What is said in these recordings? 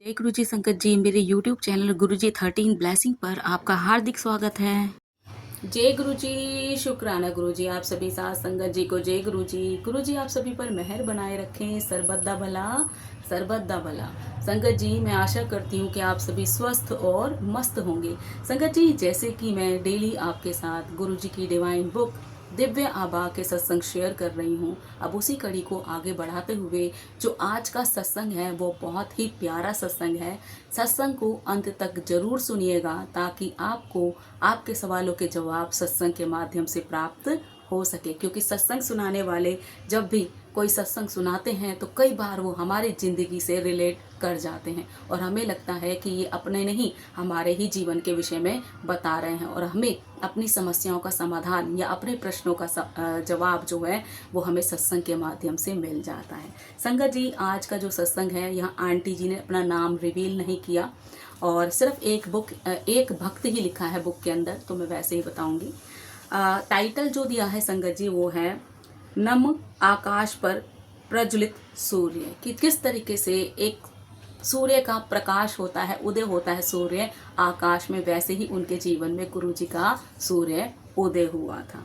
जय गुरु जी संगत जी, मेरे यूट्यूब चैनल गुरु जी 13 ब्लेसिंग पर आपका हार्दिक स्वागत है। जय गुरु जी, शुक्राना गुरु जी, आप सभी साथ संगत जी को जय गुरु जी आप सभी पर मेहर बनाए रखें, सर्वदा भला सर्वदा भला। संगत जी, मैं आशा करती हूँ कि आप सभी स्वस्थ और मस्त होंगे। संगत जी, जैसे कि मैं डेली आपके साथ गुरु जी की डिवाइन बुक दिव्य आभा के सत्संग शेयर कर रही हूँ, अब उसी कड़ी को आगे बढ़ाते हुए जो आज का सत्संग है वो बहुत ही प्यारा सत्संग है। सत्संग को अंत तक जरूर सुनिएगा ताकि आपको आपके सवालों के जवाब सत्संग के माध्यम से प्राप्त हो सके, क्योंकि सत्संग सुनाने वाले जब भी कोई सत्संग सुनाते हैं तो कई बार वो हमारी ज़िंदगी से रिलेट कर जाते हैं और हमें लगता है कि ये अपने नहीं हमारे ही जीवन के विषय में बता रहे हैं और हमें अपनी समस्याओं का समाधान या अपने प्रश्नों का जवाब जो है वो हमें सत्संग के माध्यम से मिल जाता है। संगत जी, आज का जो सत्संग है, यहाँ आंटी जी ने अपना नाम रिवील नहीं किया और सिर्फ एक भक्त ही लिखा है बुक के अंदर, तो मैं वैसे ही बताऊंगी। टाइटल जो दिया है संगत जी वो है नम आकाश पर प्रज्वलित सूर्य, कि किस तरीके से एक सूर्य का प्रकाश होता है, उदय होता है सूर्य आकाश में, वैसे ही उनके जीवन में गुरु जी का सूर्य उदय हुआ था।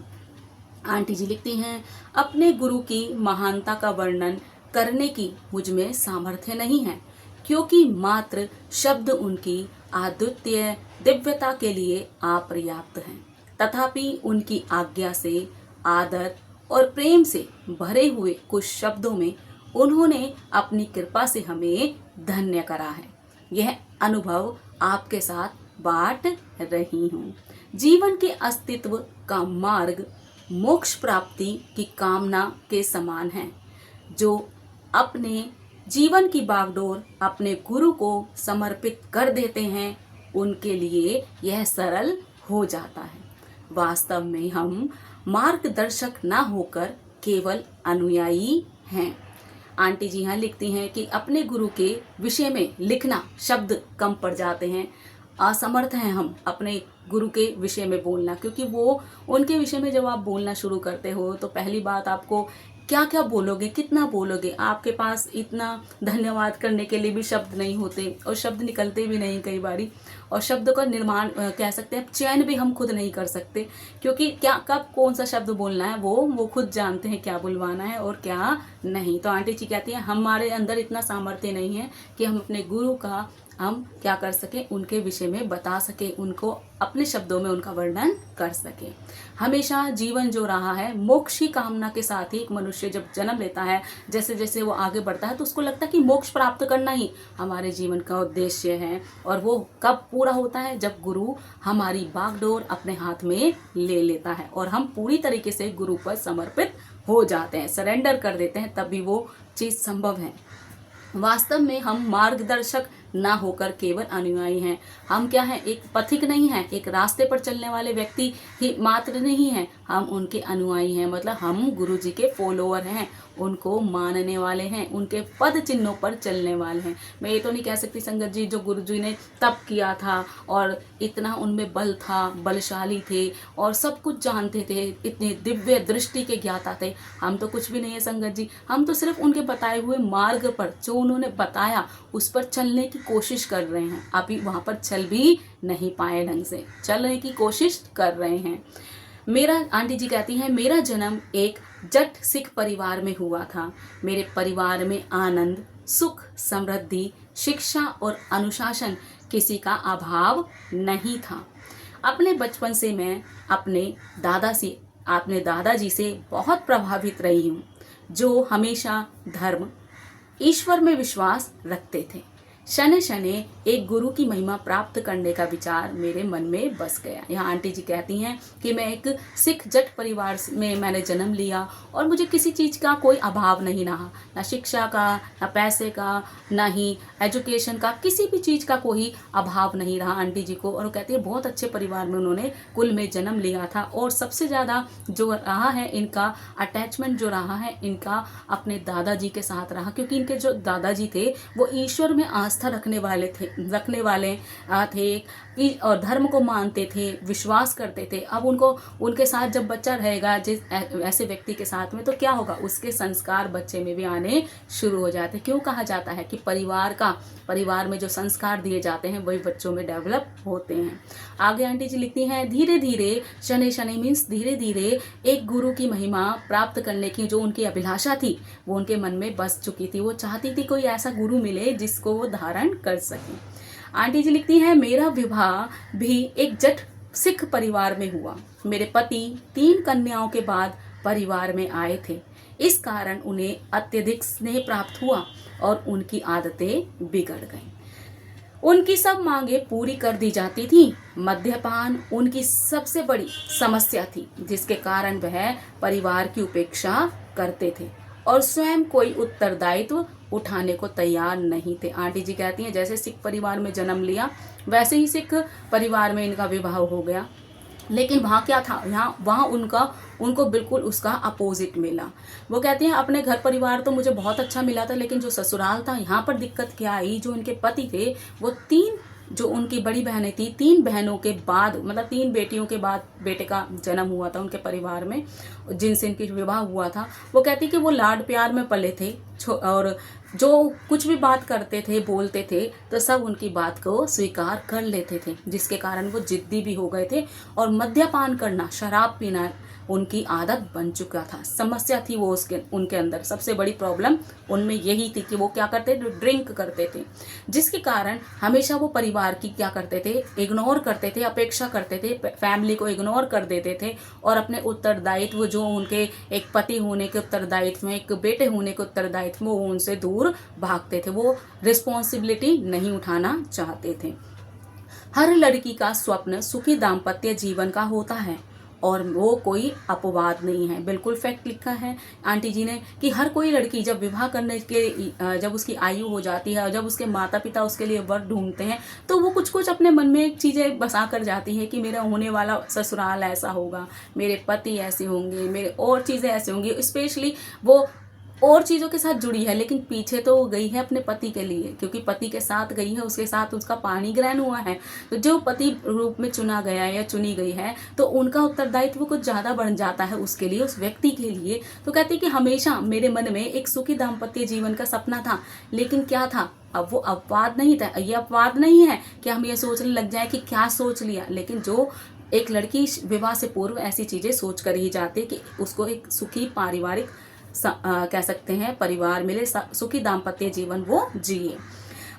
आंटी जी लिखती हैं, अपने गुरु की महानता का वर्णन करने की मुझ में सामर्थ्य नहीं है, क्योंकि मात्र शब्द उनकी अद्वितीय दिव्यता के लिए अपर्याप्त हैं। तथापि उनकी आज्ञा से, आदर और प्रेम से भरे हुए कुछ शब्दों में उन्होंने अपनी कृपा से हमें धन्य करा है। यह अनुभव आपके साथ बांट रही हूँ। जीवन के अस्तित्व का मार्ग मोक्ष प्राप्ति की कामना के समान है। जो अपने जीवन की बागडोर अपने गुरु को समर्पित कर देते हैं, उनके लिए यह सरल हो जाता है। वास्तव में हम मार्गदर्शक ना होकर केवल अनुयायी हैं। आंटी जी यहाँ लिखती हैं कि अपने गुरु के विषय में लिखना शब्द कम पड़ जाते हैं, असमर्थ हैं हम अपने गुरु के विषय में बोलना, क्योंकि वो उनके विषय में जब आप बोलना शुरू करते हो तो पहली बात आपको क्या क्या बोलोगे, कितना बोलोगे, आपके पास इतना धन्यवाद करने के लिए भी शब्द नहीं होते और शब्द निकलते भी नहीं कई बारी, और शब्द का निर्माण कह सकते हैं चयन भी हम खुद नहीं कर सकते, क्योंकि क्या कब कौन सा शब्द बोलना है वो खुद जानते हैं क्या बुलवाना है और क्या नहीं। तो आंटी जी कहती हैं हमारे अंदर इतना सामर्थ्य नहीं है कि हम अपने गुरु का हम क्या कर सकें, उनके विषय में बता सकें, उनको अपने शब्दों में उनका वर्णन कर सकें। हमेशा जीवन जो रहा है मोक्ष की कामना के साथ ही एक मनुष्य जब जन्म लेता है, जैसे जैसे वो आगे बढ़ता है तो उसको लगता है कि मोक्ष प्राप्त करना ही हमारे जीवन का उद्देश्य है, और वो कब पूरा होता है, जब गुरु हमारी बागडोर अपने हाथ में ले लेता है और हम पूरी तरीके से गुरु पर समर्पित हो जाते हैं, सरेंडर कर देते हैं, तभी वो चीज़ संभव है। वास्तव में हम मार्गदर्शक ना होकर केवल अनुयायी हैं। हम क्या हैं, एक पथिक नहीं है, एक रास्ते पर चलने वाले व्यक्ति ही मात्र नहीं है, हम उनके अनुयायी हैं। मतलब हम गुरु जी के फॉलोअर हैं, उनको मानने वाले हैं, उनके पद चिन्हों पर चलने वाले हैं। मैं ये तो नहीं कह सकती संगत जी जो गुरु जी ने तप किया था और इतना उनमें बल था, बलशाली थे और सब कुछ जानते थे, इतने दिव्य दृष्टि के ज्ञाता थे, हम तो कुछ भी नहीं है संगत जी। हम तो सिर्फ उनके बताए हुए मार्ग पर, जो उन्होंने बताया उस पर चलने की कोशिश कर रहे हैं। अभी वहां पर चल भी नहीं पाए, ढंग से चलने की कोशिश कर रहे हैं। मेरा, आंटी जी कहती हैं, मेरा जन्म एक जट सिख परिवार में हुआ था। मेरे परिवार में आनंद, सुख, समृद्धि, शिक्षा और अनुशासन किसी का अभाव नहीं था। अपने बचपन से मैं अपने दादाजी से बहुत प्रभावित रही हूँ, जो हमेशा धर्म, ईश्वर में विश्वास रखते थे। शने शने एक गुरु की महिमा प्राप्त करने का विचार मेरे मन में बस गया। यहाँ आंटी जी कहती हैं कि मैं एक सिख जट परिवार में मैंने जन्म लिया और मुझे किसी चीज़ का कोई अभाव नहीं रहा, ना शिक्षा का, ना पैसे का, ना ही एजुकेशन का, किसी भी चीज़ का कोई अभाव नहीं रहा आंटी जी को। और वो कहती है बहुत अच्छे परिवार में उन्होंने कुल में जन्म लिया था, और सबसे ज़्यादा जो रहा है इनका अटैचमेंट जो रहा है इनका अपने दादाजी के साथ रहा, क्योंकि इनके जो दादाजी थे वो ईश्वर में आस्था रखने वाले थे और धर्म को मानते थे, विश्वास करते थे। अब उनके साथ जब बच्चा रहेगा ऐसे व्यक्ति के साथ में, तो क्या होगा, उसके संस्कार बच्चे में भी आने शुरू हो जाते हैं। क्यों कहा जाता है कि परिवार में जो संस्कार दिए जाते हैं वही बच्चों में डेवलप होते हैं। आगे आंटी जी लिखती हैं, धीरे धीरे शनै मीन्स धीरे धीरे एक गुरु की महिमा प्राप्त करने की जो उनकी अभिलाषा थी वो उनके मन में बस चुकी थी। वो चाहती थी कोई ऐसा गुरु मिले जिसको वो धारण कर सके। आंटी जी लिखती हैं, मेरा विवाह भी एक जट सिख परिवार में हुआ। मेरे पति 3 कन्याओं के बाद परिवार में आए थे। इस कारण उन्हें अत्यधिक स्नेह प्राप्त हुआ और उनकी आदतें बिगड़ गईं। उनकी सब मांगें पूरी कर दी जाती थी। मद्यपान उनकी सबसे बड़ी समस्या थी, जिसके कारण वह परिवार की उपेक्षा करते थे और स्वयं कोई उत्तरदायित्व उठाने को तैयार नहीं थे। आंटी जी कहती हैं, जैसे सिख परिवार में जन्म लिया वैसे ही सिख परिवार में इनका विवाह हो गया, लेकिन वहाँ क्या था, वहाँ उनको बिल्कुल उसका अपोजिट मिला। वो कहती हैं, अपने घर परिवार तो मुझे बहुत अच्छा मिला था, लेकिन जो ससुराल था यहाँ पर दिक्कत क्या आई, जो इनके पति थे वो 3 जो उनकी बड़ी बहनें थी, 3 बहनों के बाद मतलब 3 बेटियों के बाद बेटे का जन्म हुआ था उनके परिवार में, जिनसे इनकी विवाह हुआ था। वो कहती कि वो लाड प्यार में पले थे और जो कुछ भी बात करते थे, बोलते थे, तो सब उनकी बात को स्वीकार कर लेते थे, जिसके कारण वो जिद्दी भी हो गए थे और मद्यपान करना, शराब पीना उनकी आदत बन चुका था। समस्या थी वो उनके अंदर, सबसे बड़ी प्रॉब्लम उनमें यही थी कि वो क्या करते थे, ड्रिंक करते थे, जिसके कारण हमेशा वो परिवार की क्या करते थे, इग्नोर करते थे, अपेक्षा करते थे, फैमिली को इग्नोर कर देते थे और अपने उत्तरदायित्व जो उनके एक पति होने के उत्तरदायित्व में, एक बेटे होने के उत्तरदायित्व में, वो उनसे दूर भागते थे। वो रिस्पॉन्सिबिलिटी नहीं उठाना चाहते थे। हर लड़की का स्वप्न सुखी दाम्पत्य जीवन का होता है और वो कोई अपवाद नहीं है। बिल्कुल फैक्ट लिखा है आंटी जी ने कि हर कोई लड़की जब विवाह करने के जब उसकी आयु हो जाती है और जब उसके माता पिता उसके लिए वर ढूंढते हैं, तो वो कुछ अपने मन में चीज़ें बसा कर जाती है कि मेरा होने वाला ससुराल ऐसा होगा, मेरे पति ऐसे होंगे, मेरे और चीज़ें ऐसे होंगी। स्पेशली वो और चीज़ों के साथ जुड़ी है, लेकिन पीछे तो गई है अपने पति के लिए, क्योंकि पति के साथ गई है, उसके साथ उसका पानी ग्रहण हुआ है। तो जो पति रूप में चुना गया है या चुनी गई है, तो उनका उत्तरदायित्व कुछ ज़्यादा बढ़ जाता है उसके लिए, उस व्यक्ति के लिए। तो कहती कि हमेशा मेरे मन में एक सुखी दाम्पत्य जीवन का सपना था, लेकिन क्या था, अब वो अपवाद नहीं था। ये अपवाद नहीं है कि हम ये सोचने लग जाए कि क्या सोच लिया, लेकिन जो एक लड़की विवाह से पूर्व ऐसी चीज़ें सोच कर ही जाती है कि उसको एक सुखी पारिवारिक कह सकते हैं परिवार मिले, सुखी दाम्पत्य जीवन वो जिए।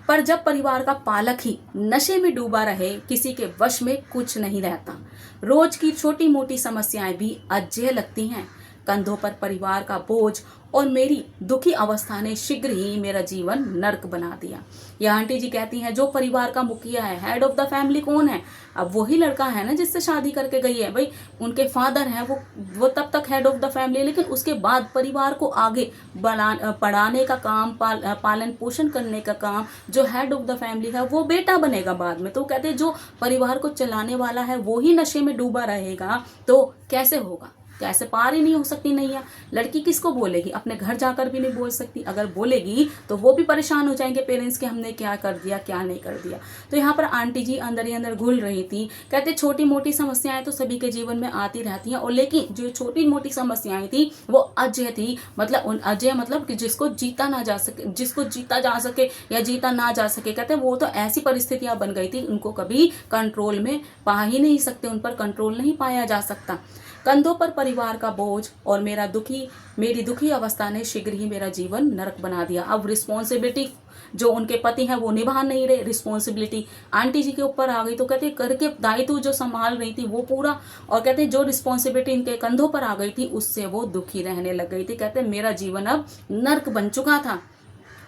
पर जब परिवार का पालक ही नशे में डूबा रहे, किसी के वश में कुछ नहीं रहता। रोज की छोटी मोटी समस्याएं भी अज्ञेय लगती हैं। कंधों पर परिवार का बोझ और मेरी दुखी अवस्था ने शीघ्र ही मेरा जीवन नर्क बना दिया। यह आंटी जी कहती हैं, जो परिवार का मुखिया है, हेड ऑफ द फैमिली कौन है? अब वही लड़का है ना जिससे शादी करके गई है। भाई उनके फादर हैं, वो तब तक हेड ऑफ द फैमिली, लेकिन उसके बाद परिवार को आगे पढ़ाने का काम, पालन पोषण करने का काम जो हेड ऑफ द फैमिली है वो बेटा बनेगा बाद में। तो कहते हैं जो परिवार को चलाने वाला है वो ही नशे में डूबा रहेगा तो कैसे होगा? कैसे पार ही नहीं हो सकती नैया। लड़की किसको बोलेगी? अपने घर जाकर भी नहीं बोल सकती। अगर बोलेगी तो वो भी परेशान हो जाएंगे पेरेंट्स के, हमने क्या कर दिया क्या नहीं कर दिया। तो यहाँ पर आंटी जी अंदर ही अंदर घुल रही थी। कहते छोटी मोटी समस्याएं तो सभी के जीवन में आती रहती हैं, और लेकिन जो छोटी मोटी समस्याएं थी वो अजय थी। मतलब अजय मतलब कि जिसको जीता जा सके या जीता ना जा सके। कहते वो तो ऐसी परिस्थितियां बन गई थी, उनको कभी कंट्रोल में पा ही नहीं सकते, उन पर कंट्रोल नहीं पाया जा सकता। कंधों पर परिवार का बोझ और मेरी दुखी अवस्था ने शीघ्र ही मेरा जीवन नरक बना दिया। अब रिस्पॉन्सिबिलिटी जो उनके पति हैं वो निभा नहीं रहे, रिस्पॉन्सिबिलिटी आंटी जी के ऊपर आ गई। तो कहते करके दायित्व जो संभाल रही थी वो पूरा, और कहते जो रिस्पॉन्सिबिलिटी इनके कंधों पर आ गई थी उससे वो दुखी रहने लग गई थी। कहते मेरा जीवन अब नर्क बन चुका था।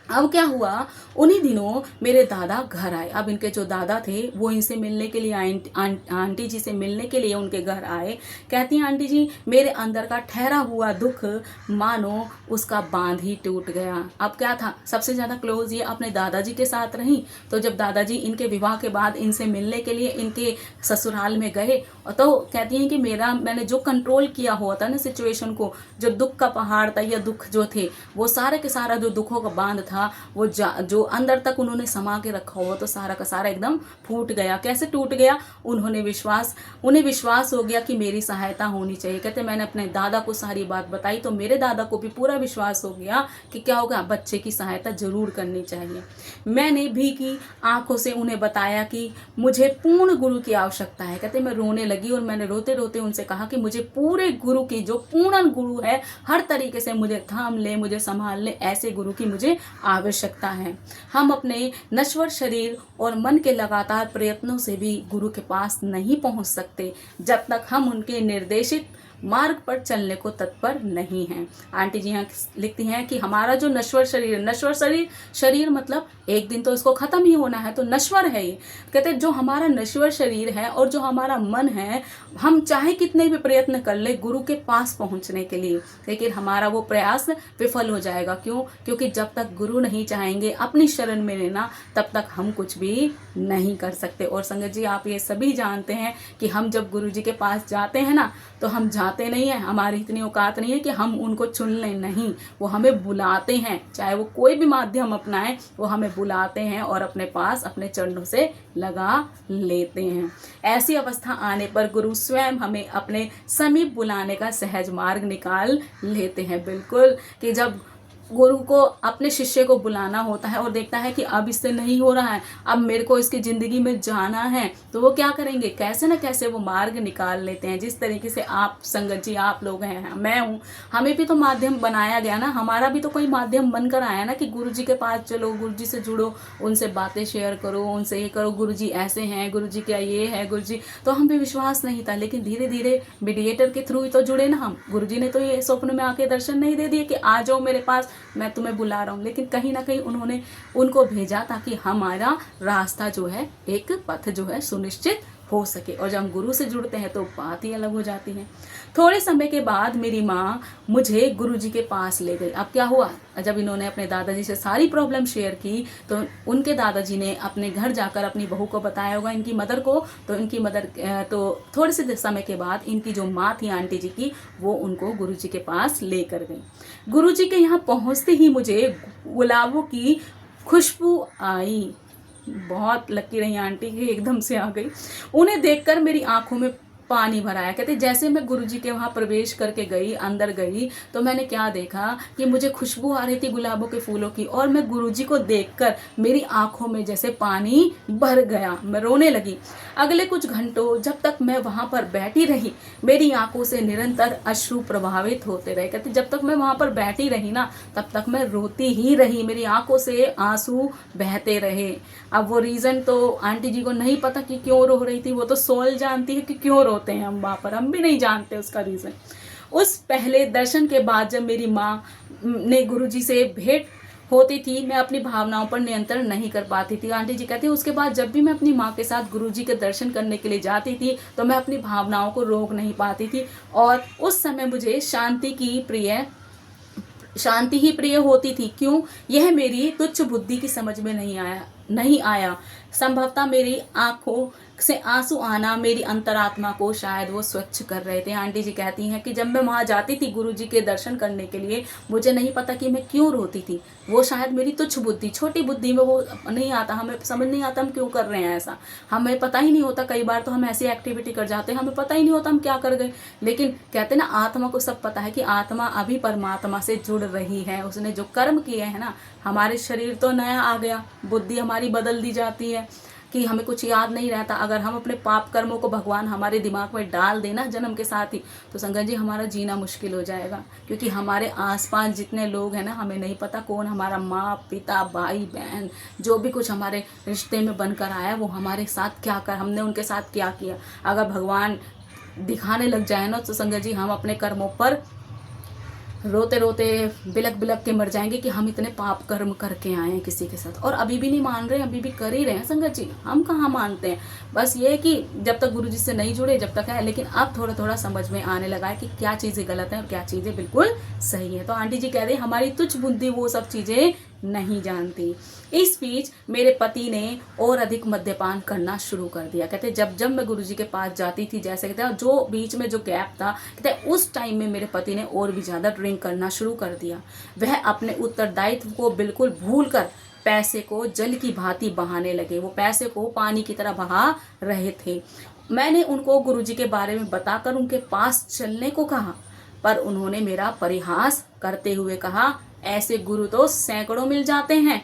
अब क्या हुआ, उन्हीं दिनों मेरे दादा घर आए। अब इनके जो दादा थे वो इनसे मिलने के लिए आंटी जी से मिलने के लिए उनके घर आए। कहती हैं आंटी जी, मेरे अंदर का ठहरा हुआ दुख मानो उसका बांध ही टूट गया। अब क्या था, सबसे ज़्यादा क्लोज ये अपने दादाजी के साथ रही। तो जब दादाजी इनके विवाह के बाद इनसे मिलने के लिए इनके ससुराल में गए, तो कहती हैं कि मैंने जो कंट्रोल किया हुआ था ना सिचुएशन को, जो दुख का पहाड़ था या दुख जो थे वो सारे के सारा जो दुखों का बांध था था वो जो अंदर तक उन्होंने समा के रखा हुआ तो सारा का सारा एकदम फूट गया। कैसे टूट गया? उन्हें विश्वास हो गया कि मेरी सहायता होनी चाहिए। कहते मैंने अपने दादा को सारी बात बताई तो मेरे दादा को भी पूरा विश्वास हो गया कि क्या होगा, बच्चे की सहायता जरूर करनी चाहिए। मैंने भी की आंखों से उन्हें बताया कि मुझे पूर्ण गुरु की आवश्यकता है। कहते मैं रोने लगी और मैंने रोते रोते उनसे कहा कि मुझे पूरे गुरु की, जो पूर्ण गुरु है, हर तरीके से मुझे थाम ले, मुझे संभाल ले, ऐसे गुरु की मुझे आवश्यकता है। हम अपने नश्वर शरीर और मन के लगातार प्रयत्नों से भी गुरु के पास नहीं पहुंच सकते जब तक हम उनके निर्देशित मार्ग पर चलने को तत्पर नहीं हैं। आंटी जी यहाँ लिखती हैं कि हमारा जो नश्वर शरीर मतलब एक दिन तो इसको खत्म ही होना है, तो नश्वर है ये। कहते जो हमारा नश्वर शरीर है और जो हमारा मन है, हम चाहे कितने भी प्रयत्न कर ले गुरु के पास पहुंचने के लिए, लेकिन हमारा वो प्रयास विफल हो जाएगा। क्यों? क्योंकि जब तक गुरु नहीं चाहेंगे अपनी शरण में लेना, तब तक हम कुछ भी नहीं कर सकते। और संगत जी आप ये सभी जानते हैं कि हम जब गुरु जी के पास जाते हैं ना, तो हम जाते नहीं है, हमारी इतनी औकात नहीं है कि हम उनको चुन लें। नहीं, वो हमें बुलाते हैं, चाहे वो कोई भी माध्यम अपनाएं, वो हमें बुलाते हैं और अपने पास अपने चरणों से लगा लेते हैं। ऐसी अवस्था आने पर गुरु स्वयं हमें अपने समीप बुलाने का सहज मार्ग निकाल लेते हैं। बिल्कुल, कि जब गुरु को अपने शिष्य को बुलाना होता है और देखता है कि अब इससे नहीं हो रहा है, अब मेरे को इसकी जिंदगी में जाना है, तो वो क्या करेंगे, कैसे न कैसे वो मार्ग निकाल लेते हैं। जिस तरीके से आप संगत जी, आप लोग हैं, मैं हूँ, हमें भी तो माध्यम बनाया गया ना, हमारा भी तो कोई माध्यम बनकर आया ना कि गुरु जी के पास चलो, गुरु जी से जुड़ो, उनसे बातें शेयर करो, उनसे ये करो, गुरु जी ऐसे हैं, गुरु जी क्या ये है, गुरु जी। तो हम भी विश्वास नहीं था, लेकिन धीरे धीरे मीडिएटर के थ्रू ही तो जुड़े ना हम। गुरु जी ने तो ये स्वप्न में आके दर्शन नहीं दे दिए कि आ जाओ मेरे पास, मैं तुम्हें बुला रहा हूँ, लेकिन कहीं ना कहीं उन्होंने उनको भेजा ताकि हमारा रास्ता जो है, एक पथ जो है सुनिश्चित हो सके। और जब हम गुरु से जुड़ते हैं तो बात ही अलग हो जाती है। थोड़े समय के बाद मेरी माँ मुझे गुरु जी के पास ले गई। अब क्या हुआ, जब इन्होंने अपने दादाजी से सारी प्रॉब्लम शेयर की तो उनके दादाजी ने अपने घर जाकर अपनी बहू को बताया होगा, इनकी मदर को। तो इनकी मदर तो थोड़े से समय के बाद इनकी जो माँ थी आंटी जी की, वो उनको गुरु जी के पास लेकर गई। गुरु जी के यहाँ पहुँचते ही मुझे गुलाबों की खुशबू आई। बहुत लकी रही आंटी की, एकदम से आ गई। उन्हें देखकर मेरी आंखों में पानी भर आया। कहते जैसे मैं गुरुजी के वहाँ प्रवेश करके गई, अंदर गई, तो मैंने क्या देखा कि मुझे खुशबू आ रही थी गुलाबों के फूलों की, और मैं गुरुजी को देखकर मेरी आंखों में जैसे पानी भर गया, मैं रोने लगी। अगले कुछ घंटों जब तक मैं वहाँ पर बैठी रही, मेरी आंखों से निरंतर अश्रु प्रभावित होते रहे। कहते जब तक मैं वहाँ पर बैठी रही ना, तब तक मैं रोती ही रही, मेरी आंखों से आंसू बहते रहे। अब वो रीजन तो आंटी जी को नहीं पता कि क्यों रो रही थी, वो तो सोल जानती है कि क्यों रोते हैं हम वहाँ पर, हम भी नहीं जानते उसका रीजन। उस पहले दर्शन के बाद जब मेरी माँ ने गुरुजी से भेंट होती थी, मैं अपनी भावनाओं पर नियंत्रण नहीं कर पाती थी। आंटी जी कहती है उसके बाद जब भी मैं अपनी माँ के साथ गुरुजी के दर्शन करने के लिए जाती थी, तो मैं अपनी भावनाओं को रोक नहीं पाती थी, और उस समय मुझे शांति ही प्रिय होती थी। क्यों? यह मेरी तुच्छ बुद्धि की समझ में नहीं आया। संभवतः मेरी आंखों से आंसू आना मेरी अंतरात्मा को शायद वो स्वच्छ कर रहे थे। आंटी जी कहती हैं कि जब मैं वहाँ जाती थी गुरुजी के दर्शन करने के लिए, मुझे नहीं पता कि मैं क्यों रोती थी। वो शायद मेरी तुच्छ बुद्धि, छोटी बुद्धि में वो नहीं आता, हमें समझ नहीं आता हम क्यों कर रहे हैं ऐसा, हमें पता ही नहीं होता। कई बार तो हम ऐसी एक्टिविटी कर जाते हैं, हमें पता ही नहीं होता हम क्या कर गए। लेकिन कहते ना, आत्मा को सब पता है कि आत्मा अभी परमात्मा से जुड़ रही है, उसने जो कर्म किए हैं ना, हमारे शरीर तो नया आ गया, बुद्धि हमारी बदल दी जाती है कि हमें कुछ याद नहीं रहता। अगर हम अपने पाप कर्मों को भगवान हमारे दिमाग में डाल देना जन्म के साथ ही, तो संगत जी हमारा जीना मुश्किल हो जाएगा। क्योंकि हमारे आसपास जितने लोग हैं ना, हमें नहीं पता कौन हमारा माँ पिता भाई बहन, जो भी कुछ हमारे रिश्ते में बनकर आया, वो हमारे साथ क्या कर, हमने उनके साथ क्या किया। अगर भगवान दिखाने लग जाए ना, तो संगत जी हम अपने कर्मों पर रोते रोते बिलक बिलक के मर जाएंगे कि हम इतने पाप कर्म करके आए हैं किसी के साथ, और अभी भी नहीं मान रहे, अभी भी कर ही रहे हैं। संगत जी हम कहाँ मानते हैं। बस ये कि जब तक गुरु जी से नहीं जुड़े, जब तक है, लेकिन अब थोड़ा थोड़ा समझ में आने लगा है कि क्या चीज़ें गलत हैं और क्या चीज़ें बिल्कुल सही है। तो आंटी जी कह रही हमारी तुच्छ बुद्धि वो सब चीज़ें नहीं जानती। इस बीच मेरे पति ने और अधिक मद्यपान करना शुरू कर दिया। कहते जब जब मैं गुरुजी के पास जाती थी, जैसे कहते जो बीच में जो गैप था, कहते उस टाइम में मेरे पति ने और भी ज़्यादा ड्रिंक करना शुरू कर दिया। वह अपने उत्तरदायित्व को बिल्कुल भूलकर पैसे को जल की भांति बहाने लगे। वो पैसे को पानी की तरह बहा रहे थे। मैंने उनको गुरुजी के बारे में बताकर उनके पास चलने को कहा, पर उन्होंने मेरा परिहास करते हुए कहा, ऐसे गुरु तो सैकड़ों मिल जाते हैं,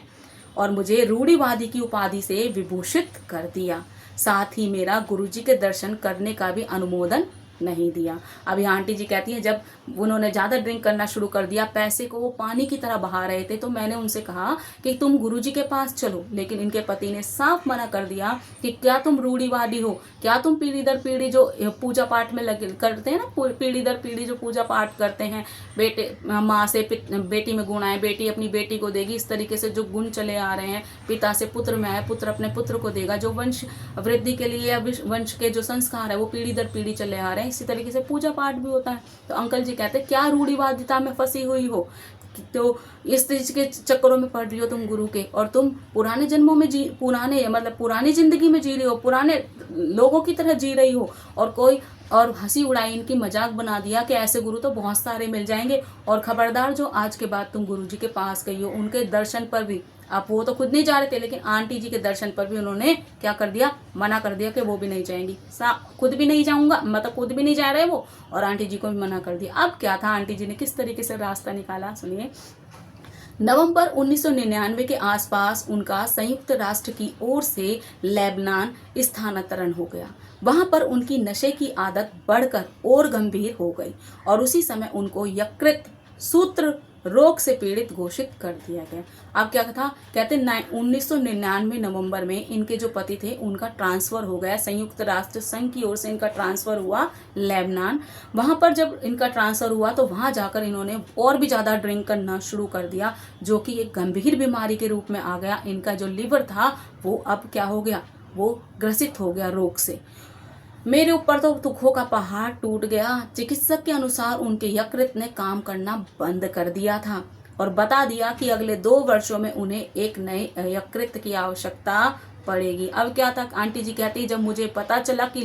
और मुझे रूढ़िवादी की उपाधि से विभूषित कर दिया। साथ ही मेरा गुरुजी के दर्शन करने का भी अनुमोदन नहीं दिया। अभी आंटी जी कहती हैं जब उन्होंने ज़्यादा ड्रिंक करना शुरू कर दिया, पैसे को वो पानी की तरह बहा रहे थे, तो मैंने उनसे कहा कि तुम गुरुजी के पास चलो, लेकिन इनके पति ने साफ मना कर दिया कि क्या तुम रूढ़िवादी हो, क्या तुम पीढ़ी दर पीढ़ी जो पूजा पाठ में लगे करते हैं ना, पीढ़ी दर पीढ़ी जो पूजा पाठ करते हैं, बेटे माँ से बेटी में गुण आए, बेटी अपनी बेटी को देगी, इस तरीके से जो गुण चले आ रहे हैं, पिता से पुत्र में आए, पुत्र अपने पुत्र को देगा, जो वंश वृद्धि के लिए या वंश के जो संस्कार है वो पीढ़ी दर पीढ़ी चले आ रहे हैं, इसी तरीके से पूजा पाठ भी होता है। तो अंकल जी कहते क्या रूढ़िवादिता में फंसी हुई हो, तो इस चीज के चक्करों में पड़ रही हो तुम गुरु के, और तुम पुराने जन्मों में पुरानी जिंदगी में जी रही हो, पुराने लोगों की तरह जी रही हो, और हंसी उड़ाई, इनकी मजाक बना दिया कि ऐसे गुरु तो बहुत सारे मिल जाएंगे, और खबरदार जो आज के बाद तुम गुरु जी के पास गई हो, उनके दर्शन पर भी, आप वो तो खुद नहीं जा रहे थे, लेकिन आंटी जी के दर्शन पर भी उन्होंने क्या कर दिया, मना कर दिया कि वो भी नहीं जाएंगी, खुद भी नहीं जाऊंगा, मतलब खुद भी नहीं जा रहे वो, और आंटी जी को भी मना कर दिया। अब क्या था, आंटी जी ने किस तरीके से रास्ता निकाला, सुनिए। नवंबर 1999 के आसपास उनका संयुक्त राष्ट्र की ओर से लेबनान स्थानांतरण हो गया। वहां पर उनकी नशे की आदत बढ़कर और गंभीर हो गई, और उसी समय उनको यकृत सूत्र रोग से पीड़ित घोषित कर दिया गया। अब क्या था, कहते 1999 नवंबर में इनके जो पति थे उनका ट्रांसफर हो गया, संयुक्त राष्ट्र संघ की ओर से इनका ट्रांसफर हुआ लेबनान। वहां पर जब इनका ट्रांसफर हुआ तो वहां जाकर इन्होंने और भी ज्यादा ड्रिंक करना शुरू कर दिया, जो कि एक गंभीर बीमारी के रूप में आ गया। इनका जो लिवर था वो अब क्या हो गया, वो ग्रसित हो गया रोग से। मेरे ऊपर तो दुखों का पहाड़ टूट गया। चिकित्सक के अनुसार उनके यकृत ने काम करना बंद कर दिया था, और बता दिया कि अगले 2 वर्षों में उन्हें एक नए यकृत की आवश्यकता पड़ेगी। अब क्या था, आंटी जी कहती है जब मुझे पता चला कि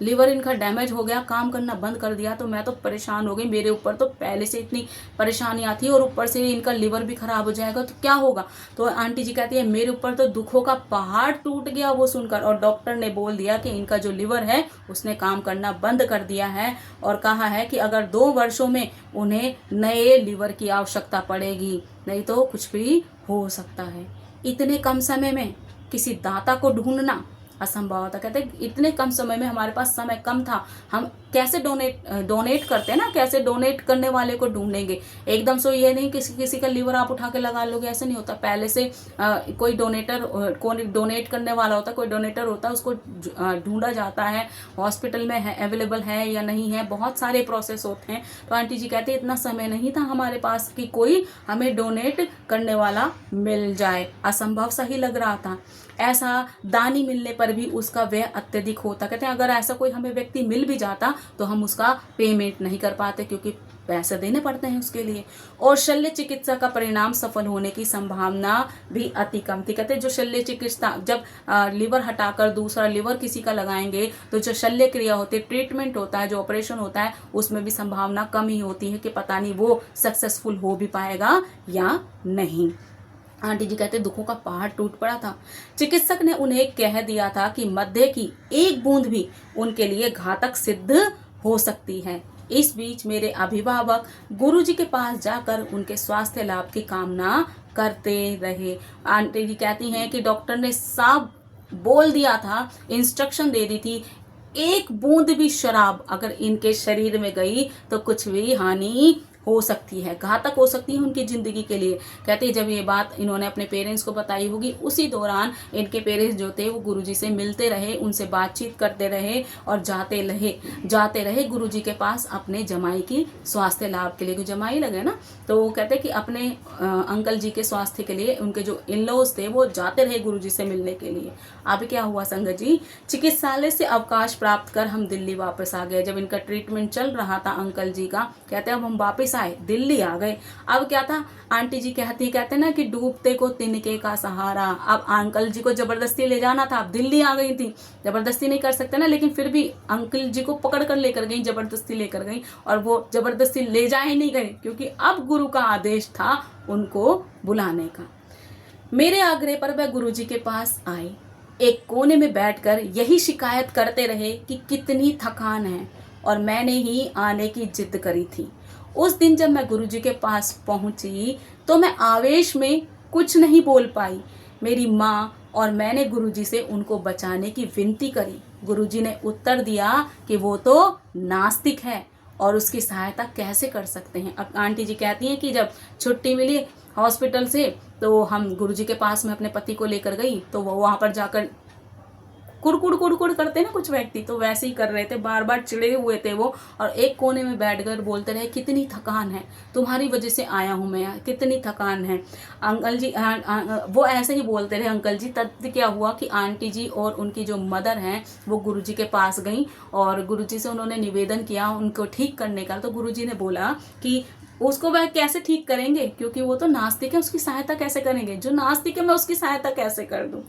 लिवर इनका डैमेज हो गया, काम करना बंद कर दिया, तो मैं तो परेशान हो गई। मेरे ऊपर तो पहले से इतनी परेशानियां थी, और ऊपर से इनका लिवर भी खराब हो जाएगा तो क्या होगा। तो आंटी जी कहती है मेरे ऊपर तो दुखों का पहाड़ टूट गया वो सुनकर, और डॉक्टर ने बोल दिया कि इनका जो लिवर है उसने काम करना बंद कर दिया है, और कहा है कि अगर 2 वर्षों में उन्हें नए लिवर की आवश्यकता पड़ेगी, नहीं तो कुछ भी हो सकता है। इतने कम समय में किसी दाता को ढूंढना असंभव होता। कहते हैं इतने कम समय में, हमारे पास समय कम था, हम कैसे डोनेट करते हैं ना, कैसे डोनेट करने वाले को ढूंढेंगे। एकदम से ये नहीं किसी का लिवर आप उठा के लगा लोगे, ऐसे नहीं होता। पहले से कोई डोनेट करने वाला होता, कोई डोनेटर होता, उसको ढूंढा जाता है, हॉस्पिटल में है, अवेलेबल है या नहीं है, बहुत सारे प्रोसेस होते हैं। तो आंटी जी कहते हैं इतना समय नहीं था हमारे पास कि कोई हमें डोनेट करने वाला मिल जाए, असंभव सा ही लग रहा था। ऐसा दानी मिलने पर भी उसका व्यय अत्यधिक होता। कहते हैं अगर ऐसा कोई हमें व्यक्ति मिल भी जाता तो हम उसका पेमेंट नहीं कर पाते, क्योंकि पैसे देने पड़ते हैं उसके लिए। और शल्य चिकित्सा का परिणाम सफल होने की संभावना भी अति कम थी। कहते हैं जो शल्य चिकित्सा, जब लिवर हटाकर दूसरा लिवर किसी का लगाएंगे तो जो शल्य क्रिया होती है, ट्रीटमेंट होता है, जो ऑपरेशन होता है, उसमें भी संभावना कम ही होती है कि पता नहीं वो सक्सेसफुल हो भी पाएगा या नहीं। आंटी जी कहते दुखों का पहाड़ टूट पड़ा था। चिकित्सक ने उन्हें कह दिया था कि मद्य की एक बूंद भी उनके लिए घातक सिद्ध हो सकती है। इस बीच मेरे अभिभावक गुरुजी के पास जाकर उनके स्वास्थ्य लाभ की कामना करते रहे। आंटी जी कहती हैं कि डॉक्टर ने साफ बोल दिया था, इंस्ट्रक्शन दे दी थी, एक बूंद भी शराब अगर इनके शरीर में गई तो कुछ भी हानि हो सकती है, घातक हो सकती है उनकी जिंदगी के लिए। कहते हैं जब ये बात इन्होंने अपने पेरेंट्स को बताई होगी, उसी दौरान इनके पेरेंट्स जो थे वो गुरुजी से मिलते रहे, उनसे बातचीत करते रहे और जाते रहे गुरुजी के पास अपने जमाई की स्वास्थ्य लाभ के लिए। जमाई लगे ना, तो वो कहते कि अपने अंकल जी के स्वास्थ्य के लिए उनके जो इन लॉज थे वो जाते रहे गुरुजी से मिलने के लिए। अब क्या हुआ संगत जी, चिकित्सालय से अवकाश प्राप्त कर हम दिल्ली वापस आ गए। जब इनका ट्रीटमेंट चल रहा था अंकल जी का, कहते हैं अब हम वापस आए, दिल्ली आ गए। अब क्या था, आंटी जी कहते ना कि डूबते को तिनके का सहारा। अब अंकल जी को जबरदस्ती ले जाना था, अब दिल्ली आ गई थी, जबरदस्ती नहीं कर सकते ना, लेकिन फिर भी अंकल जी को पकड़ कर लेकर गई, जबरदस्ती लेकर गई। और वो जबरदस्ती ले जा ही नहीं गए, क्योंकि अब गुरु का आदेश था उनको बुलाने का। मेरे आग्रह पर वह गुरुजी के पास आए। एक कोने में बैठकर यही शिकायत करते रहे कि कितनी थकान है, और मैंने ही आने की जिद करी थी। उस दिन जब मैं गुरुजी के पास पहुंची तो मैं आवेश में कुछ नहीं बोल पाई। मेरी माँ और मैंने गुरुजी से उनको बचाने की विनती करी। गुरुजी ने उत्तर दिया कि वो तो नास्तिक है और उसकी सहायता कैसे कर सकते हैं। अब आंटी जी कहती हैं कि जब छुट्टी मिली हॉस्पिटल से तो हम गुरुजी के पास में अपने पति को लेकर गई, तो वो वहां पर जाकर कुड़कुड़ करते ना कुछ व्यक्ति, तो वैसे ही कर रहे थे, बार बार चिड़े हुए थे वो। और एक कोने में बैठकर बोलते रहे कितनी थकान है, तुम्हारी वजह से आया हूं मैं, कितनी थकान है। अंकल जी वो ऐसे ही बोलते रहे अंकल जी। तब क्या हुआ कि आंटी जी और उनकी जो मदर हैं वो गुरुजी के पास गई और गुरुजी से उन्होंने निवेदन किया उनको ठीक करने का। तो गुरुजी ने बोला कि उसको वह कैसे ठीक करेंगे, क्योंकि वो तो नास्तिक है, उसकी सहायता कैसे करेंगे, जो नास्तिक है मैं उसकी सहायता कैसे कर दूं।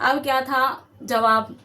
अब क्या था जवाब,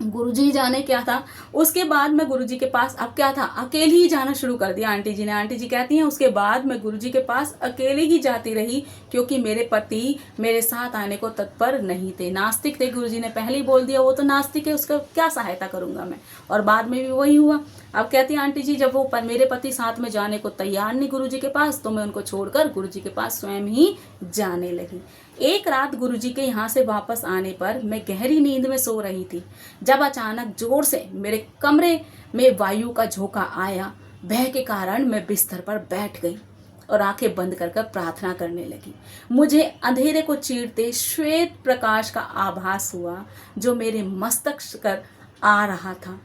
गुरुजी जाने क्या था। उसके बाद मैं गुरुजी के पास अब क्या था, अकेली ही जाना शुरू कर दिया आंटी जी ने। आंटी जी कहती हैं उसके बाद मैं गुरुजी के पास अकेली ही जाती रही, क्योंकि मेरे पति मेरे साथ आने को तत्पर नहीं थे, नास्तिक थे। गुरुजी ने पहले ही बोल दिया वो तो नास्तिक है, उसका क्या सहायता करूंगा मैं, और बाद में भी वही हुआ। अब कहती है आंटी जी जब वो मेरे पति साथ में जाने को तैयार नहीं गुरुजी के पास, तो मैं उनको छोड़कर गुरुजी के पास स्वयं ही जाने लगी। एक रात गुरुजी के यहाँ से वापस आने पर मैं गहरी नींद में सो रही थी, जब अचानक जोर से मेरे कमरे में वायु का झोंका आया। भय के कारण मैं बिस्तर पर बैठ गई और आंखें बंद कर प्रार्थना करने लगी। मुझे अंधेरे को चीरते श्वेत प्रकाश का आभास हुआ जो मेरे मस्तक पर आ रहा था।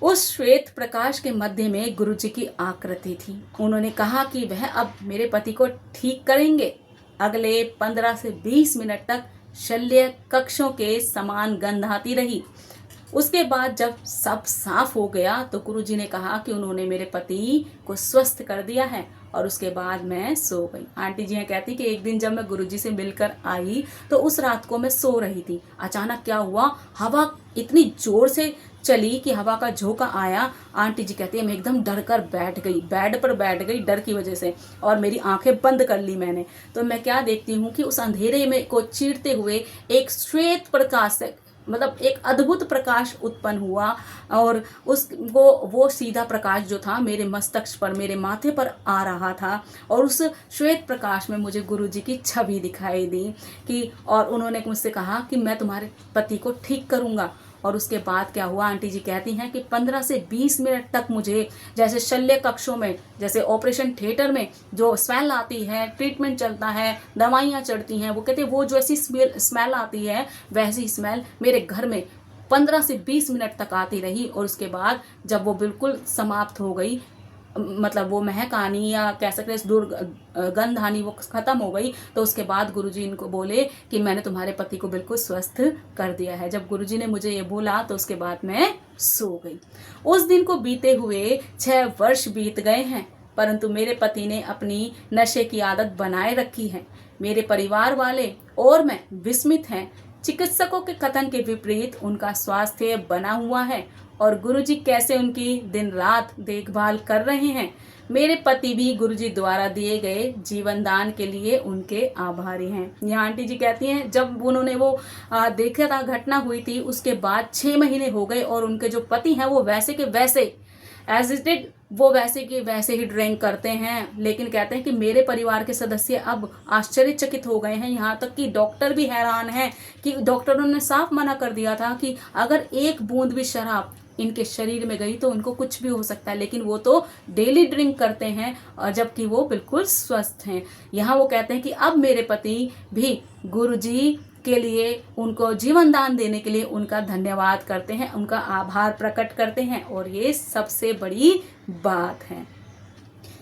उस श्वेत प्रकाश के मध्य में गुरुजी की आकृति थी। उन्होंने कहा कि वह अब मेरे पति को ठीक करेंगे। अगले 15 से 20 मिनट तक शल्य कक्षों के समान गंध आती रही। उसके बाद जब सब साफ हो गया तो गुरुजी ने कहा कि उन्होंने मेरे पति को स्वस्थ कर दिया है, और उसके बाद मैं सो गई। आंटी जी कहती कि एक दिन जब मैं गुरुजी से मिलकर आई तो उस रात को मैं सो रही थी। अचानक क्या हुआ, हवा इतनी जोर से चली कि हवा का झोंका आया। आंटी जी कहती है मैं एकदम डर कर बैठ गई, बेड पर बैठ गई डर की वजह से, और मेरी आंखें बंद कर ली मैंने। तो मैं क्या देखती हूँ कि उस अंधेरे में को चीरते हुए एक श्वेत प्रकाश, मतलब एक अद्भुत प्रकाश उत्पन्न हुआ, और वो सीधा प्रकाश जो था मेरे मस्तक पर, मेरे माथे पर आ रहा था। और उस श्वेत प्रकाश में मुझे गुरुजी की छवि दिखाई दी कि, और उन्होंने मुझसे कहा कि मैं तुम्हारे पति को ठीक करूंगा। और उसके बाद क्या हुआ, आंटी जी कहती हैं कि 15 से 20 मिनट तक मुझे जैसे शल्य कक्षों में, जैसे ऑपरेशन थिएटर में जो स्मेल आती है, ट्रीटमेंट चलता है, दवाइयाँ चढ़ती हैं, वो कहते हैं वो जो ऐसी स्मेल आती है वैसी स्मेल मेरे घर में 15 से 20 मिनट तक आती रही। और उसके बाद जब वो बिल्कुल समाप्त हो गई, मतलब वो महक आनी या कह सकते हैं दुर्गंध आनी वो खत्म हो गई, तो उसके बाद गुरुजी इनको बोले कि मैंने तुम्हारे पति को बिल्कुल स्वस्थ कर दिया है। जब गुरुजी ने मुझे ये बोला तो उसके बाद मैं सो गई। उस दिन को बीते हुए 6 वर्ष बीत गए हैं, परंतु मेरे पति ने अपनी नशे की आदत बनाए रखी है। मेरे परिवार वाले और मैं विस्मित हैं। चिकित्सकों के कथन के विपरीत उनका स्वास्थ्य बना हुआ है, और गुरुजी कैसे उनकी दिन रात देखभाल कर रहे हैं। मेरे पति भी गुरुजी द्वारा दिए गए जीवन दान के लिए उनके आभारी हैं। यहाँ आंटी जी कहती हैं जब उन्होंने वो देखा था, घटना हुई थी, उसके बाद 6 महीने हो गए और उनके जो पति हैं वो वैसे के वैसे एज इट इज, वो वैसे के वैसे ही ड्रिंक करते हैं। लेकिन कहते हैं कि मेरे परिवार के सदस्य अब आश्चर्यचकित हो गए हैं, यहाँ तक कि डॉक्टर भी हैरान हैं कि डॉक्टरों ने साफ मना कर दिया था कि अगर एक बूंद भी शराब इनके शरीर में गई तो उनको कुछ भी हो सकता है, लेकिन वो तो डेली ड्रिंक करते हैं, और जबकि वो बिल्कुल स्वस्थ हैं। यहाँ वो कहते हैं कि अब मेरे पति भी गुरुजी के लिए, उनको जीवन दान देने के लिए उनका धन्यवाद करते हैं, उनका आभार प्रकट करते हैं, और ये सबसे बड़ी बात है।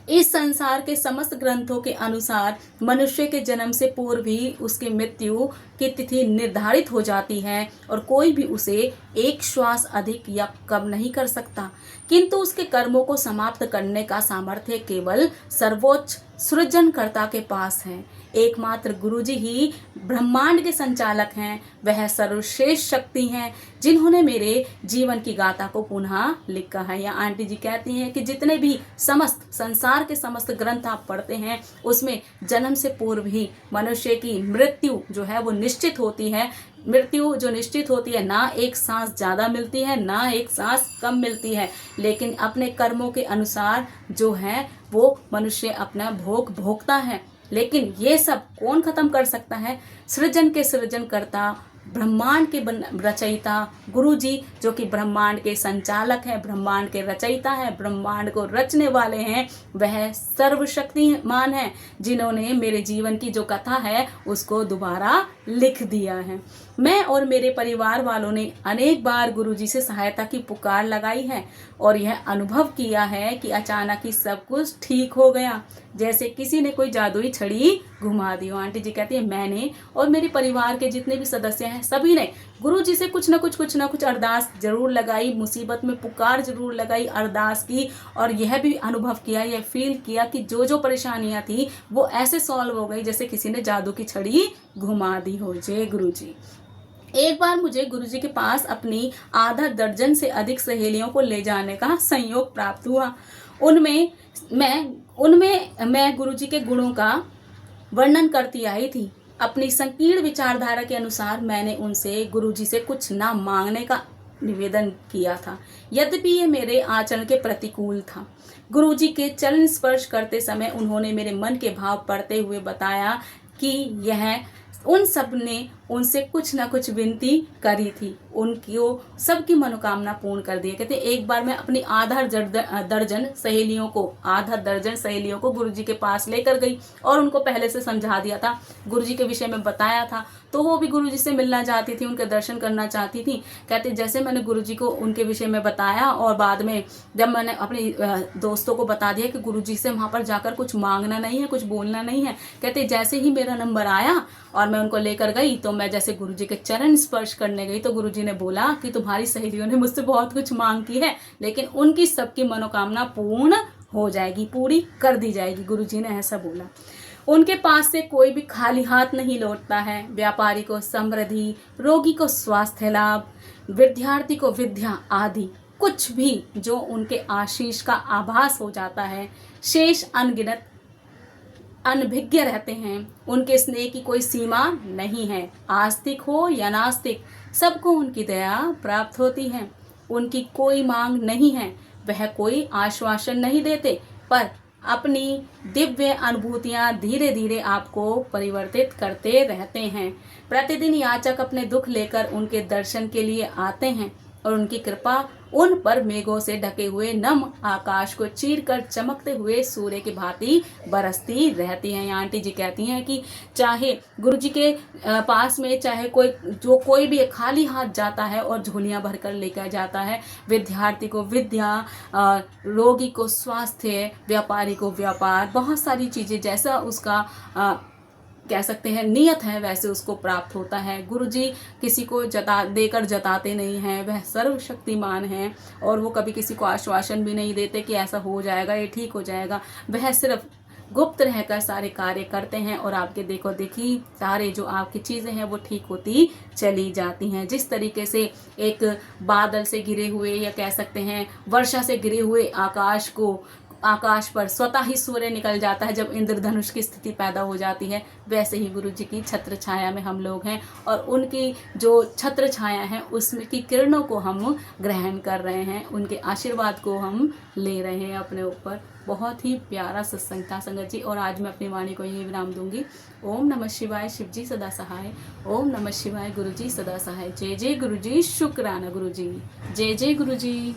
इस संसार के समस्त ग्रंथों के अनुसार मनुष्य के जन्म से पूर्व ही उसकी मृत्यु की तिथि निर्धारित हो जाती है और कोई भी उसे एक श्वास अधिक या कम नहीं कर सकता, किंतु उसके कर्मों को समाप्त करने का सामर्थ्य केवल सर्वोच्च सृजनकर्ता के पास है। एकमात्र गुरुजी ही ब्रह्मांड के संचालक हैं। वह सर्वश्रेष्ठ शक्ति हैं जिन्होंने मेरे जीवन की गाथा को पुनः लिखा है। या आंटी जी कहती हैं कि जितने भी समस्त संसार के समस्त ग्रंथ आप पढ़ते हैं उसमें जन्म से पूर्व ही मनुष्य की मृत्यु जो है वो निश्चित होती है। मृत्यु जो निश्चित होती है, ना एक सांस ज़्यादा मिलती है ना एक सांस कम मिलती है, लेकिन अपने कर्मों के अनुसार जो है वो मनुष्य अपना भोग भोगता है। लेकिन ये सब कौन खत्म कर सकता है? सृजन के सृजनकर्ता, ब्रह्मांड के रचयिता गुरु जी, जो कि ब्रह्मांड के संचालक हैं, ब्रह्मांड के रचयिता हैं, ब्रह्मांड को रचने वाले हैं। वह सर्वशक्तिमान हैं जिन्होंने मेरे जीवन की जो कथा है उसको दोबारा लिख दिया है। मैं और मेरे परिवार वालों ने अनेक बार गुरुजी से सहायता की पुकार लगाई है और यह अनुभव किया है कि अचानक ही सब कुछ ठीक हो गया, जैसे किसी ने कोई जादुई छड़ी घुमा दी हो। आंटी जी कहती है मैंने और मेरे परिवार के जितने भी सदस्य हैं सभी ने गुरुजी से कुछ ना कुछ अरदास जरूर लगाई, मुसीबत में पुकार जरूर लगाई, अरदास की, और यह भी अनुभव किया, यह फील किया कि जो जो परेशानियां थी वो ऐसे सॉल्व हो गई जैसे किसी ने जादू की छड़ी घुमा दी हो। जय गुरुजी। एक बार मुझे गुरुजी के पास अपनी आधा दर्जन से अधिक सहेलियों को ले जाने का संयोग प्राप्त हुआ। उनमें मैं गुरुजी के गुणों का वर्णन करती आई थी। अपनी संकीर्ण विचारधारा के अनुसार मैंने उनसे गुरुजी से कुछ ना मांगने का निवेदन किया था, यद्यपि ये मेरे आचरण के प्रतिकूल था। गुरुजी के चरण स्पर्श करते समय उन्होंने मेरे मन के भाव पढ़ते हुए बताया कि यह उन सब ने उनसे कुछ ना कुछ विनती करी थी, उनकी सबकी मनोकामना पूर्ण कर दी। कहते एक बार मैं अपनी आधा दर्जन सहेलियों को गुरुजी के पास लेकर गई और उनको पहले से समझा दिया था, गुरुजी के विषय में बताया था, तो वो भी गुरुजी से मिलना चाहती थी, उनके दर्शन करना चाहती थी। कहते जैसे मैंने गुरुजी को उनके विषय में बताया और बाद में जब मैंने अपने दोस्तों को बता दिया कि गुरुजी से वहां पर जाकर कुछ मांगना नहीं है, कुछ बोलना नहीं है, कहते जैसे ही मेरा नंबर आया और मैं उनको लेकर गई तो मैं जैसे गुरुजी के चरण स्पर्श करने गई तो गुरुजी ने बोला कि तुम्हारी सहेलियों ने मुझसे बहुत कुछ मांग की है, लेकिन उनकी सबकी मनोकामना पूर्ण हो जाएगी, पूरी कर दी जाएगी। गुरुजी ने ऐसा बोला। उनके पास से कोई भी खाली हाथ नहीं लौटता है। व्यापारी को समृद्धि, रोगी को स्वास्थ्य लाभ, विद्यार्थी को विद्या आदि कुछ भी जो उनके आशीष का आभास हो जाता है। शेष अनगिनत अनभिज्ञ रहते हैं। उनके स्नेह की कोई सीमा नहीं है। आस्तिक हो या नास्तिक, सबको उनकी दया प्राप्त होती है। उनकी कोई मांग नहीं है, वह कोई आश्वासन नहीं देते, पर अपनी दिव्य अनुभूतियां धीरे धीरे आपको परिवर्तित करते रहते हैं। प्रतिदिन याचक अपने दुख लेकर उनके दर्शन के लिए आते हैं और उनकी कृपा उन पर मेघों से ढके हुए नम आकाश को चीरकर चमकते हुए सूर्य की भांति बरसती रहती हैं। यहाँ आंटी जी कहती हैं कि चाहे गुरुजी के पास में चाहे कोई भी खाली हाथ जाता है और झोलियां भरकर लेकर जाता है। विद्यार्थी को विद्या, रोगी को स्वास्थ्य, व्यापारी को व्यापार, बहुत सारी चीजें जैसा उसका कह सकते हैं नियत है वैसे उसको प्राप्त होता है। गुरुजी किसी को देकर जताते नहीं हैं, वह सर्वशक्तिमान हैं और वो कभी किसी को आश्वासन भी नहीं देते कि ऐसा हो जाएगा, ये ठीक हो जाएगा। वह सिर्फ गुप्त रहकर सारे कार्य करते हैं और आपके देखो देखी सारे जो आपकी चीज़ें हैं वो ठीक होती चली जाती हैं। जिस तरीके से एक बादल से घिरे हुए या कह सकते हैं वर्षा से घिरे हुए आकाश पर स्वतः ही सूर्य निकल जाता है जब इंद्रधनुष की स्थिति पैदा हो जाती है, वैसे ही गुरु जी की छत्र छाया में हम लोग हैं और उनकी जो छत्र छाया है उसमें की किरणों को हम ग्रहण कर रहे हैं, उनके आशीर्वाद को हम ले रहे हैं अपने ऊपर। बहुत ही प्यारा सत्संग था संगत जी, और आज मैं अपनी वाणी को यही विराम दूंगी। ओम नमः शिवाय, शिव जी सदा सहाय। ओम नमः शिवाय, गुरु जी सदा सहाय। जय जय गुरु जी, शुक्राना गुरु जी। जय जय गुरु जी।